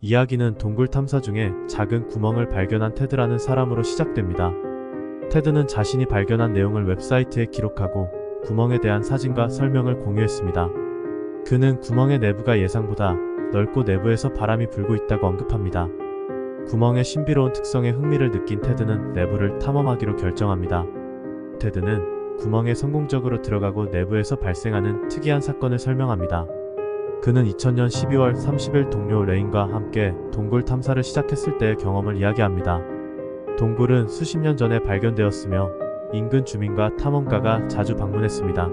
이야기는 동굴 탐사 중에 작은 구멍을 발견한 테드라는 사람으로 시작됩니다. 테드는 자신이 발견한 내용을 웹사이트에 기록하고 구멍에 대한 사진과 설명을 공유했습니다. 그는 구멍의 내부가 예상보다 넓고 내부에서 바람이 불고 있다고 언급합니다. 구멍의 신비로운 특성에 흥미를 느낀 테드는 내부를 탐험하기로 결정합니다. 테드는 구멍에 성공적으로 들어가고 내부에서 발생하는 특이한 사건을 설명합니다. 그는 2000년 12월 30일 동료 레인과 함께 동굴 탐사를 시작했을 때의 경험을 이야기합니다. 동굴은 수십 년 전에 발견되었으며 인근 주민과 탐험가가 자주 방문했습니다.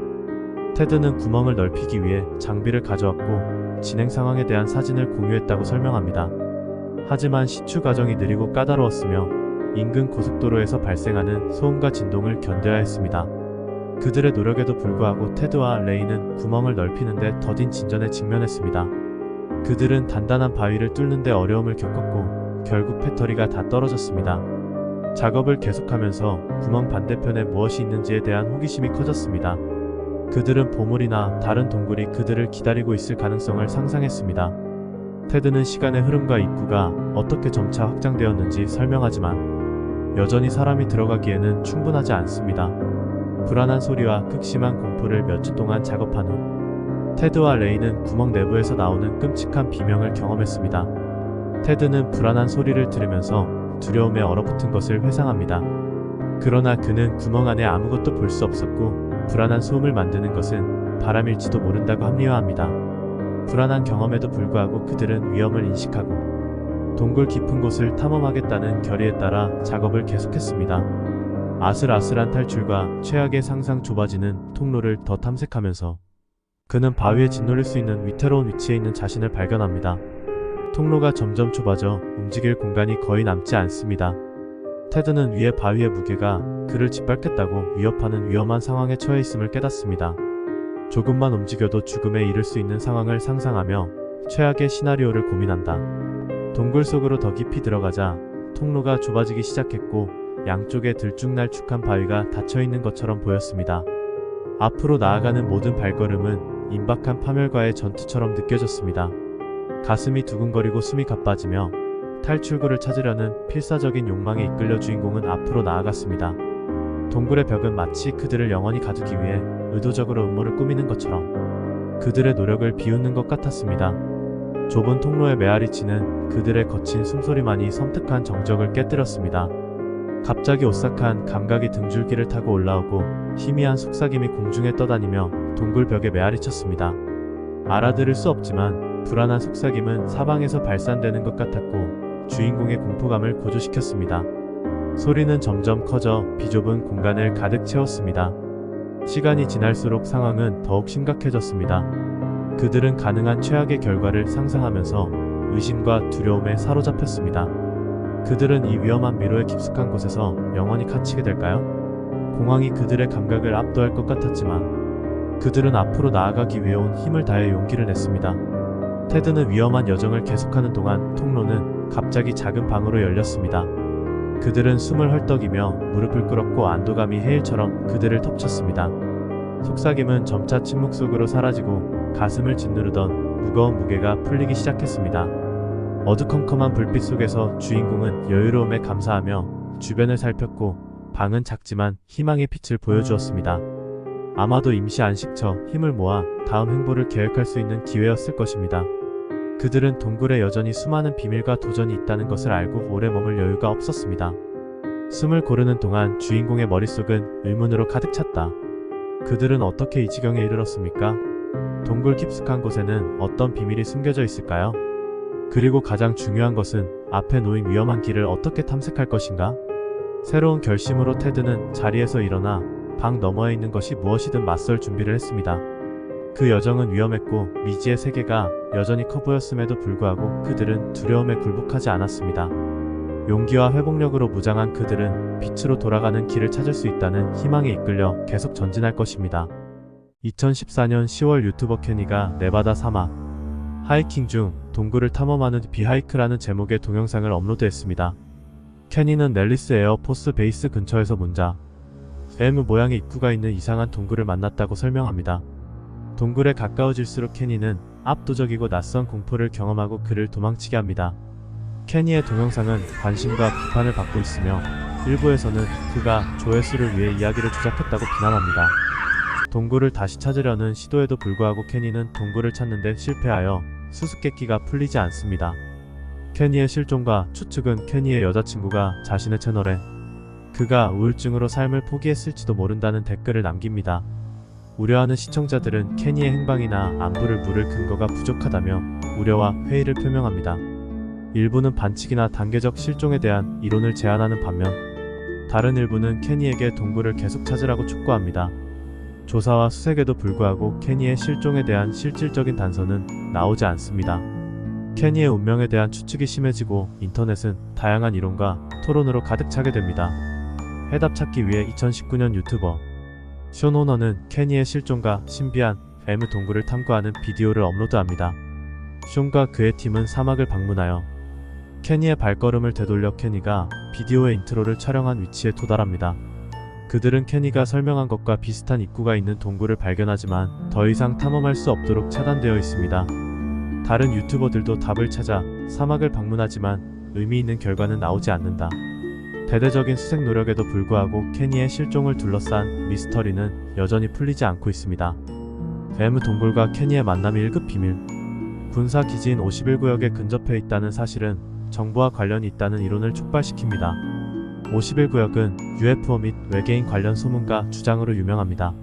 테드는 구멍을 넓히기 위해 장비를 가져왔고 진행 상황에 대한 사진을 공유했다고 설명합니다. 하지만 시추 과정이 느리고 까다로웠으며 인근 고속도로에서 발생하는 소음과 진동을 견뎌야 했습니다. 그들의 노력에도 불구하고 테드와 레이는 구멍을 넓히는데 더딘 진전에 직면했습니다. 그들은 단단한 바위를 뚫는데 어려움을 겪었고 결국 배터리가 다 떨어졌습니다. 작업을 계속하면서 구멍 반대편에 무엇이 있는지에 대한 호기심이 커졌습니다. 그들은 보물이나 다른 동굴이 그들을 기다리고 있을 가능성을 상상했습니다. 테드는 시간의 흐름과 입구가 어떻게 점차 확장되었는지 설명하지만 여전히 사람이 들어가기에는 충분하지 않습니다. 불안한 소리와 극심한 공포를 몇 주 동안 작업한 후 테드와 레이는 구멍 내부에서 나오는 끔찍한 비명을 경험했습니다. 테드는 불안한 소리를 들으면서 두려움에 얼어붙은 것을 회상합니다. 그러나 그는 구멍 안에 아무것도 볼 수 없었고 불안한 소음을 만드는 것은 바람일지도 모른다고 합리화합니다. 불안한 경험에도 불구하고 그들은 위험을 인식하고 동굴 깊은 곳을 탐험하겠다는 결의에 따라 작업을 계속했습니다. 아슬아슬한 탈출과 최악의 상상 좁아지는 통로를 더 탐색하면서 그는 바위에 짓눌릴 수 있는 위태로운 위치에 있는 자신을 발견합니다. 통로가 점점 좁아져 움직일 공간이 거의 남지 않습니다. 테드는 위에 바위의 무게가 그를 짓밟겠다고 위협하는 위험한 상황에 처해 있음을 깨닫습니다. 조금만 움직여도 죽음에 이를 수 있는 상황을 상상하며 최악의 시나리오를 고민한다. 동굴 속으로 더 깊이 들어가자 통로가 좁아지기 시작했고 양쪽에 들쭉날쭉한 바위가 닫혀있는 것처럼 보였습니다. 앞으로 나아가는 모든 발걸음은 임박한 파멸과의 전투처럼 느껴졌습니다. 가슴이 두근거리고 숨이 가빠지며 탈출구를 찾으려는 필사적인 욕망에 이끌려 주인공은 앞으로 나아갔습니다. 동굴의 벽은 마치 그들을 영원히 가두기 위해 의도적으로 음모를 꾸미는 것처럼 그들의 노력을 비웃는 것 같았습니다. 좁은 통로의 메아리치는 그들의 거친 숨소리만이 섬뜩한 정적을 깨뜨렸습니다. 갑자기 오싹한 감각이 등줄기를 타고 올라오고 희미한 속삭임이 공중에 떠다니며 동굴 벽에 메아리쳤습니다. 알아들을 수 없지만 불안한 속삭임은 사방에서 발산되는 것 같았고 주인공의 공포감을 고조시켰습니다. 소리는 점점 커져 비좁은 공간을 가득 채웠습니다. 시간이 지날수록 상황은 더욱 심각해졌습니다. 그들은 가능한 최악의 결과를 상상하면서 의심과 두려움에 사로잡혔습니다. 그들은 이 위험한 미로의 깊숙한 곳에서 영원히 갇히게 될까요? 공황이 그들의 감각을 압도할 것 같았지만 그들은 앞으로 나아가기 위해 온 힘을 다해 용기를 냈습니다. 테드는 위험한 여정을 계속하는 동안 통로는 갑자기 작은 방으로 열렸습니다. 그들은 숨을 헐떡이며 무릎을 꿇었고 안도감이 해일처럼 그들을 덮쳤습니다. 속삭임은 점차 침묵 속으로 사라지고 가슴을 짓누르던 무거운 무게가 풀리기 시작했습니다. 어두컴컴한 불빛 속에서 주인공은 여유로움에 감사하며 주변을 살폈고 방은 작지만 희망의 빛을 보여주었습니다. 아마도 임시 안식처 힘을 모아 다음 행보를 계획할 수 있는 기회였을 것입니다. 그들은 동굴에 여전히 수많은 비밀과 도전이 있다는 것을 알고 오래 머물 여유가 없었습니다. 숨을 고르는 동안 주인공의 머릿속은 의문으로 가득 찼다. 그들은 어떻게 이 지경에 이르렀습니까? 동굴 깊숙한 곳에는 어떤 비밀이 숨겨져 있을까요? 그리고 가장 중요한 것은 앞에 놓인 위험한 길을 어떻게 탐색할 것인가? 새로운 결심으로 테드는 자리에서 일어나 방 너머에 있는 것이 무엇이든 맞설 준비를 했습니다. 그 여정은 위험했고 미지의 세계가 여전히 커 보였음에도 불구하고 그들은 두려움에 굴복하지 않았습니다. 용기와 회복력으로 무장한 그들은 빛으로 돌아가는 길을 찾을 수 있다는 희망에 이끌려 계속 전진할 것입니다. 2014년 10월 유튜버 케니가 네바다 사막 하이킹 중 동굴을 탐험하는 비하이크라는 제목의 동영상을 업로드했습니다. 케니는 넬리스 에어포스 베이스 근처에서 문자 M 모양의 입구가 있는 이상한 동굴을 만났다고 설명합니다. 동굴에 가까워질수록 케니는 압도적이고 낯선 공포를 경험하고 그를 도망치게 합니다. 케니의 동영상은 관심과 비판을 받고 있으며 일부에서는 그가 조회수를 위해 이야기를 조작했다고 비난합니다. 동굴을 다시 찾으려는 시도에도 불구하고 케니는 동굴을 찾는데 실패하여 수수께끼가 풀리지 않습니다. 케니의 실종과 추측은 케니의 여자친구가 자신의 채널에 그가 우울증으로 삶을 포기했을지도 모른다는 댓글을 남깁니다. 우려하는 시청자들은 케니의 행방이나 안부를 물을 근거가 부족하다며 우려와 회의를 표명합니다. 일부는 반칙이나 단계적 실종에 대한 이론을 제안하는 반면 다른 일부는 케니에게 동굴을 계속 찾으라고 촉구합니다. 조사와 수색에도 불구하고 케니의 실종에 대한 실질적인 단서는 나오지 않습니다. 케니의 운명에 대한 추측이 심해지고 인터넷은 다양한 이론과 토론으로 가득 차게 됩니다. 해답 찾기 위해 2019년 유튜버 숀 호너는 케니의 실종과 신비한 M 동굴을 탐구하는 비디오를 업로드합니다. 숀과 그의 팀은 사막을 방문하여 케니의 발걸음을 되돌려 케니가 비디오의 인트로를 촬영한 위치에 도달합니다. 그들은 케니가 설명한 것과 비슷한 입구가 있는 동굴을 발견하지만 더 이상 탐험할 수 없도록 차단되어 있습니다. 다른 유튜버들도 답을 찾아 사막을 방문하지만 의미 있는 결과는 나오지 않는다. 대대적인 수색 노력에도 불구하고 케니의 실종을 둘러싼 미스터리는 여전히 풀리지 않고 있습니다. M 동굴과 케니의 만남이 1급 비밀. 군사 기지인 51구역에 근접해 있다는 사실은 정부와 관련이 있다는 이론을 촉발시킵니다. 51구역은 UFO 및 외계인 관련 소문과 주장으로 유명합니다.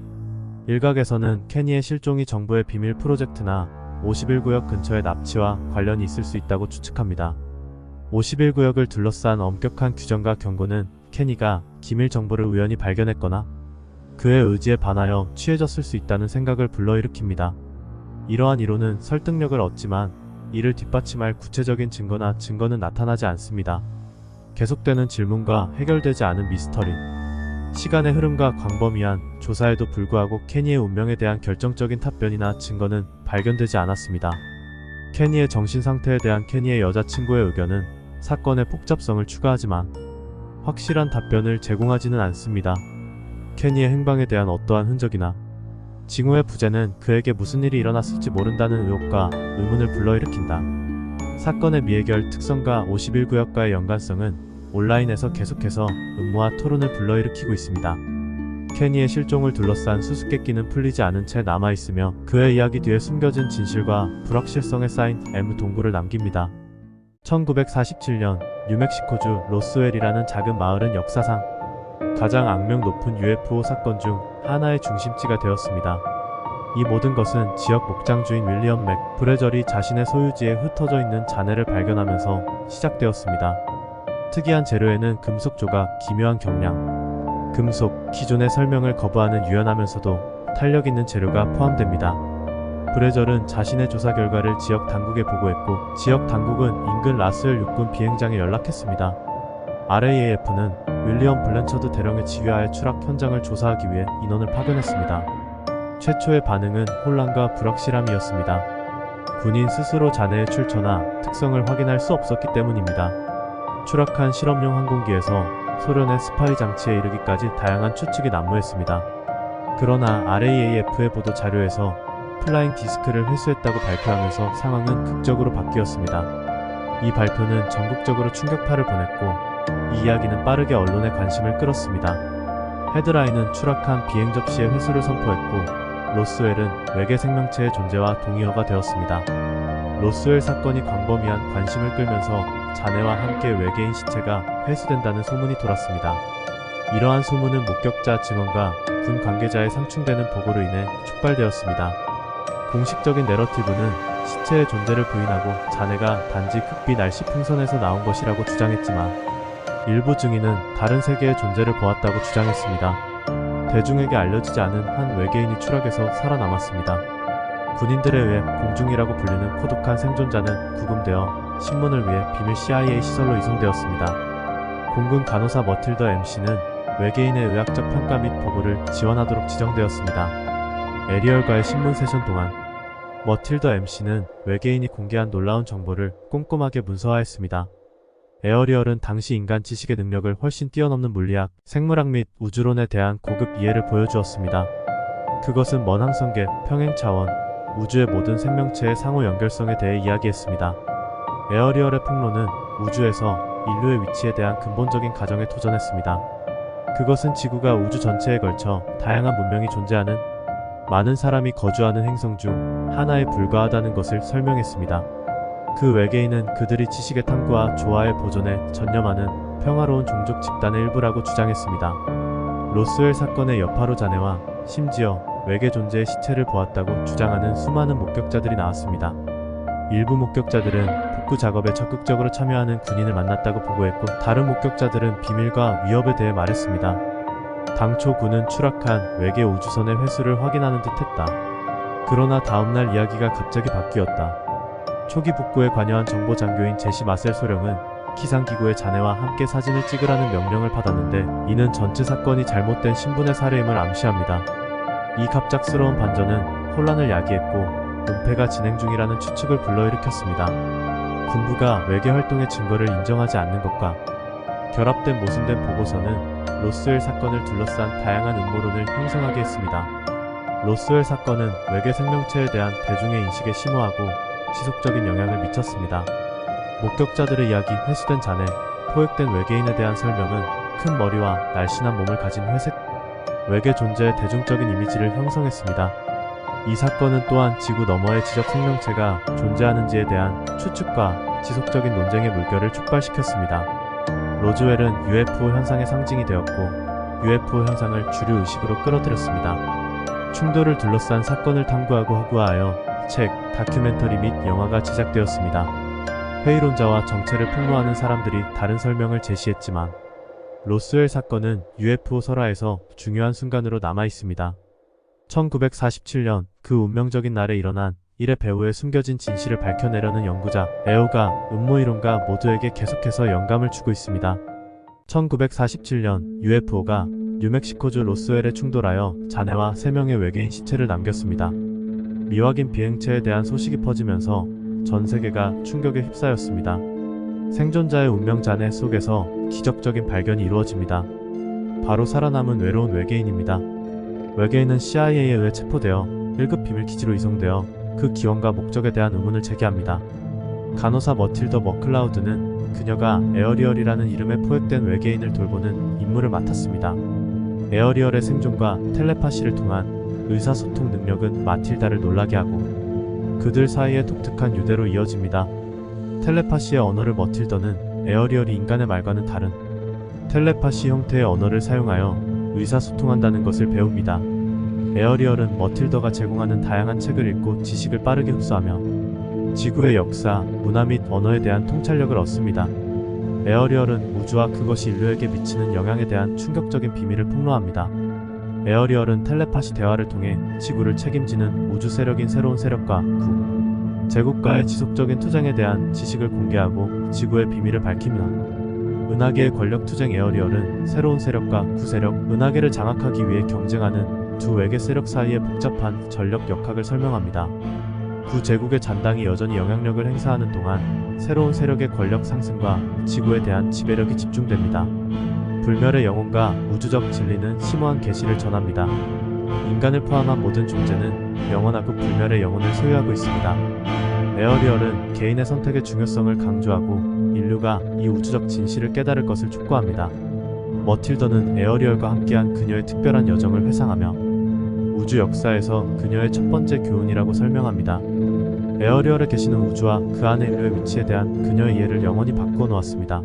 일각에서는 케니의 실종이 정부의 비밀 프로젝트나 51구역 근처의 납치와 관련이 있을 수 있다고 추측합니다. 51구역을 둘러싼 엄격한 규정과 경고는 케니가 기밀 정보를 우연히 발견했거나 그의 의지에 반하여 취해졌을 수 있다는 생각을 불러일으킵니다. 이러한 이론은 설득력을 얻지만 이를 뒷받침할 구체적인 증거는 나타나지 않습니다. 계속되는 질문과 해결되지 않은 미스터리. 시간의 흐름과 광범위한 조사에도 불구하고 케니의 운명에 대한 결정적인 답변이나 증거는 발견되지 않았습니다. 케니의 정신 상태에 대한 케니의 여자친구의 의견은 사건의 복잡성을 추가하지만 확실한 답변을 제공하지는 않습니다. 케니의 행방에 대한 어떠한 흔적이나 징후의 부재는 그에게 무슨 일이 일어났을지 모른다는 의혹과 의문을 불러일으킨다. 사건의 미해결 특성과 51구역과의 연관성은 온라인에서 계속해서 음모와 토론을 불러일으키고 있습니다. 케니의 실종을 둘러싼 수수께끼는 풀리지 않은 채 남아있으며 그의 이야기 뒤에 숨겨진 진실과 불확실성에 쌓인 M 동굴을 남깁니다. 1947년 뉴멕시코주 로스웰이라는 작은 마을은 역사상 가장 악명 높은 UFO 사건 중 하나의 중심지가 되었습니다. 이 모든 것은 지역 목장주인 윌리엄 맥 브레절이 자신의 소유지에 흩어져 있는 잔해를 발견하면서 시작되었습니다. 특이한 재료에는 금속 조각, 기묘한 경량, 금속, 기존의 설명을 거부하는 유연하면서도 탄력 있는 재료가 포함됩니다. 브레절은 자신의 조사 결과를 지역 당국에 보고했고 지역 당국은 인근 라스웰 육군 비행장에 연락했습니다. RAAF는 윌리엄 블랜처드 대령의 지휘하에 추락 현장을 조사하기 위해 인원을 파견했습니다. 최초의 반응은 혼란과 불확실함이었습니다. 군인 스스로 잔해의 출처나 특성을 확인할 수 없었기 때문입니다. 추락한 실험용 항공기에서 소련의 스파이 장치에 이르기까지 다양한 추측이 난무했습니다. 그러나 RAAF의 보도 자료에서 플라잉 디스크를 회수했다고 발표하면서 상황은 극적으로 바뀌었습니다. 이 발표는 전국적으로 충격파를 보냈고 이 이야기는 빠르게 언론의 관심을 끌었습니다. 헤드라인은 추락한 비행 접시의 회수를 선포했고 로스웰은 외계 생명체의 존재와 동의어가 되었습니다. 로스웰 사건이 광범위한 관심을 끌면서 잔해와 함께 외계인 시체가 회수된다는 소문이 돌았습니다. 이러한 소문은 목격자 증언과 군 관계자의 상충되는 보고로 인해 촉발되었습니다. 공식적인 내러티브는 시체의 존재를 부인하고 잔해가 단지 극비 날씨 풍선에서 나온 것이라고 주장했지만 일부 증인은 다른 세계의 존재를 보았다고 주장했습니다. 대중에게 알려지지 않은 한 외계인이 추락해서 살아남았습니다. 군인들에 의해 공중이라고 불리는 고독한 생존자는 구금되어 신문을 위해 비밀 CIA 시설로 이송되었습니다. 공군 간호사 머틸더 MC는 외계인의 의학적 평가 및 보고를 지원하도록 지정되었습니다. 에리얼과의 신문 세션 동안 머틸더 MC는 외계인이 공개한 놀라운 정보를 꼼꼼하게 문서화했습니다. 에어리얼은 당시 인간 지식의 능력을 훨씬 뛰어넘는 물리학, 생물학 및 우주론에 대한 고급 이해를 보여주었습니다. 그것은 먼 항성계, 평행 차원, 우주의 모든 생명체의 상호 연결성에 대해 이야기했습니다. 에어리얼의 폭로는 우주에서 인류의 위치에 대한 근본적인 가정에 도전했습니다. 그것은 지구가 우주 전체에 걸쳐 다양한 문명이 존재하는 많은 사람이 거주하는 행성 중 하나에 불과하다는 것을 설명했습니다. 그 외계인은 그들이 지식의 탐구와 조화의 보존에 전념하는 평화로운 종족 집단의 일부라고 주장했습니다. 로스웰 사건의 여파로 자네와 심지어 외계 존재의 시체를 보았다고 주장하는 수많은 목격자들이 나왔습니다. 일부 목격자들은 복구 작업에 적극적으로 참여하는 군인을 만났다고 보고했고, 다른 목격자들은 비밀과 위협에 대해 말했습니다. 당초 군은 추락한 외계 우주선의 회수를 확인하는 듯했다. 그러나 다음날 이야기가 갑자기 바뀌었다. 초기 복구에 관여한 정보 장교인 제시 마셀 소령은 기상기구의 자네와 함께 사진을 찍으라는 명령을 받았는데, 이는 전체 사건이 잘못된 신분의 살해임을 암시합니다. 이 갑작스러운 반전은 혼란을 야기했고 은폐가 진행 중이라는 추측을 불러일으켰습니다. 군부가 외계 활동의 증거를 인정하지 않는 것과 결합된 모순된 보고서는 로스웰 사건을 둘러싼 다양한 음모론을 형성하게 했습니다. 로스웰 사건은 외계 생명체에 대한 대중의 인식에 심오하고 지속적인 영향을 미쳤습니다. 목격자들의 이야기, 회수된 잔해, 포획된 외계인에 대한 설명은 큰 머리와 날씬한 몸을 가진 회색 외계 존재의 대중적인 이미지를 형성했습니다. 이 사건은 또한 지구 너머의 지적 생명체가 존재하는지에 대한 추측과 지속적인 논쟁의 물결을 촉발시켰습니다. 로즈웰은 UFO 현상의 상징이 되었고, UFO 현상을 주류 의식으로 끌어들였습니다. 충돌을 둘러싼 사건을 탐구하고 허구하여 책, 다큐멘터리 및 영화가 제작되었습니다. 회의론자와 정체를 폭로하는 사람들이 다른 설명을 제시했지만, 로스웰 사건은 UFO 설화에서 중요한 순간으로 남아 있습니다. 1947년 그 운명적인 날에 일어난 일의 배후에 숨겨진 진실을 밝혀내려는 연구자 에오가 음모이론가 모두에게 계속해서 영감을 주고 있습니다. 1947년 UFO가 뉴멕시코주 로스웰에 충돌하여 잔해와 3명의 외계인 시체를 남겼습니다. 미확인 비행체에 대한 소식이 퍼지면서 전 세계가 충격에 휩싸였습니다. 생존자의 운명 잔해 속에서 기적적인 발견이 이루어집니다. 바로 살아남은 외로운 외계인입니다. 외계인은 CIA에 의해 체포되어 1급 비밀기지로 이송되어 그 기원과 목적에 대한 의문을 제기합니다. 간호사 머틸더 머클라우드는 그녀가 에어리얼이라는 이름에 포획된 외계인을 돌보는 임무를 맡았습니다. 에어리얼의 생존과 텔레파시를 통한 의사소통 능력은 마틸다를 놀라게 하고 그들 사이의 독특한 유대로 이어집니다. 텔레파시의 언어를 머틸더는 에어리얼이 인간의 말과는 다른 텔레파시 형태의 언어를 사용하여 의사소통한다는 것을 배웁니다. 에어리얼은 머틸더가 제공하는 다양한 책을 읽고 지식을 빠르게 흡수하며 지구의 역사, 문화 및 언어에 대한 통찰력을 얻습니다. 에어리얼은 우주와 그것이 인류에게 미치는 영향에 대한 충격적인 비밀을 폭로합니다. 에어리얼은 텔레파시 대화를 통해 지구를 책임지는 우주 세력인 새로운 세력과 제국가의 지속적인 투쟁에 대한 지식을 공개하고 지구의 비밀을 밝힙니다. 은하계의 권력 투쟁 에어리얼은 새로운 세력과 구세력, 은하계를 장악하기 위해 경쟁하는 두 외계 세력 사이의 복잡한 전력 역학을 설명합니다. 구제국의 잔당이 여전히 영향력을 행사하는 동안 새로운 세력의 권력 상승과 지구에 대한 지배력이 집중됩니다. 불멸의 영혼과 우주적 진리는 심오한 계시를 전합니다. 인간을 포함한 모든 존재는 영원하고 불멸의 영혼을 소유하고 있습니다. 에어리얼은 개인의 선택의 중요성을 강조하고 인류가 이 우주적 진실을 깨달을 것을 촉구합니다. 머틸더는 에어리얼과 함께한 그녀의 특별한 여정을 회상하며 우주 역사에서 그녀의 첫 번째 교훈이라고 설명합니다. 에어리얼에 계시는 우주와 그 안의 인류의 위치에 대한 그녀의 이해를 영원히 바꾸어 놓았습니다.